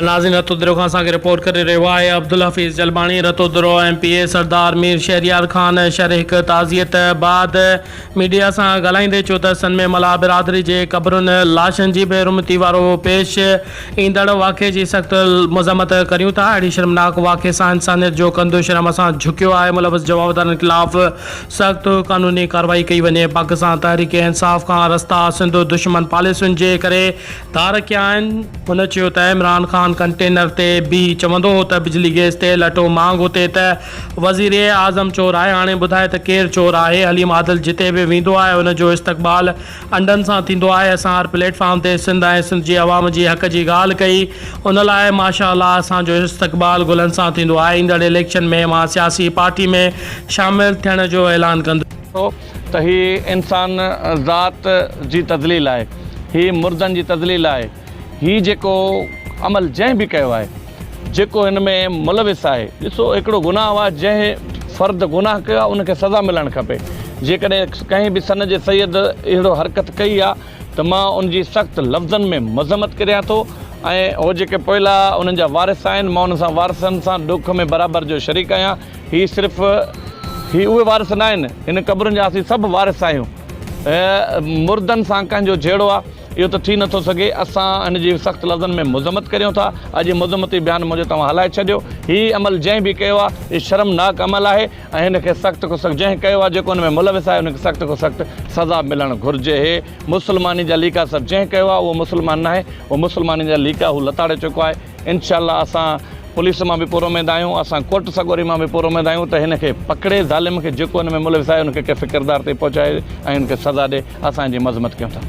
नाज़रीन रतोद्रो खां असांखे रिपोर्ट करे रहियो आहे अब्दुल हफ़ीज़ जलबाणी। रतोद्रो MP सरदार मीर शहरियार ख़ान शहर हिकु ताज़ियत बाद मीडिया सां ॻाल्हाईंदे चयो त सन में मला बिरादरी जे क़बरुनि लाशनि जी बेरुमती वारो पेश ईंदड़ वाक़े जी सख़्तु मज़म्मत करियूं था। अहिड़ी शर्मनाक वाक़े सां इंसानियत जो कंदो शर्म सां झुकियो आहे। मुलविस जवाबदारनि ख़िलाफ़ सख़्तु क़ानूनी कार्रवाई कई वञे। पाकिस्तान तहरीक इंसाफ़ खां रस्ता सिंधु दुश्मन पॉलिसियुनि जे करे धार कया आहिनि। हुन चयो त इमरान ख़ान कंटेनर ते बि चवंदो हो त बिजली गैस तेल अटो मांग हुते त वज़ीर आज़म चोर आहे। हाणे ॿुधाए त केरु चोर आहे। हलीम आदिल जिते बि वेंदो आहे हुनजो इस्तक़बाल अंडनि सां थींदो आहे। असां हर प्लेटफॉर्म ते सिंध ऐं सिंध जी आवाम जी हक़ जी ॻाल्हि कई। उन लाइ माशाअल्लाह असांजो इस्तक़बाल गुलनि सां थींदो आहे। ईंदड़ इलेक्शन में मां सियासी पार्टी में शामिलु थियण जो ऐलान कंदो त हीअ इंसान ज़ात जी तज़लील आहे, हीअ मुर्दनि जी तज़लील आहे। हीअ जेको अमल जंहिं बि कयो आहे, जेको हिन में मुलविस आहे, ॾिसो हिकिड़ो गुनाह आहे। जंहिं फ़र्द गुनाह कयो आहे उनखे सज़ा मिलणु खपे। जेकॾहिं कंहिं बि सन जे सैयद अहिड़ो हरकत कई आहे त मां उनजी सख़्तु लफ़्ज़नि में मज़म्मत करियां थो। ऐं उहो जेके पोइला उन्हनि जा वारिस आहिनि, मां उन सां वारिसनि सां दुख में बराबरि जो शरीक आहियां। हीअ सिर्फ़ु उहे वारिस न आहिनि, हिन क़बरुनि जा असीं सभु वारिस आहियूं। मुर्दनि सां कंहिंजो जहिड़ो आहे इहो त थी नथो सघे। असां हिन जी सख़्तु लफ़्ज़नि में मज़म्मत करियूं था। अॼु मज़म्मती बयानु मुंहिंजो तव्हां हलाए छॾियो। हीअ अमल जंहिं बि कयो आहे हीअ शर्मनाक अमल आहे ऐं हिनखे सख़्तु को सख़्तु जंहिं कयो आहे, जेको हुन में मुलविस आहे हुनखे सख़्तु को सख़्तु सज़ा मिलणु घुरिजे। हे मुस्लमानी जा लीका सभु जंहिं कयो आहे उहो मुस्लमान न आहे, उहो मुस्लमानी जा लीका हू लताड़े चुको आहे। इंशाअल्लाह असां पुलिस मां बि पूरो उमेद आहियूं, असां कोर्ट सगोरी मां बि पूरो उमेद आहियूं त हिनखे पकिड़े, ज़ालिम खे जेको हिन में मुलविस आहे हुनखे कैफ़े किरदार ते पहुचाए ऐं हुनखे सज़ा ॾे। असां जी मज़म्मत कयूं था।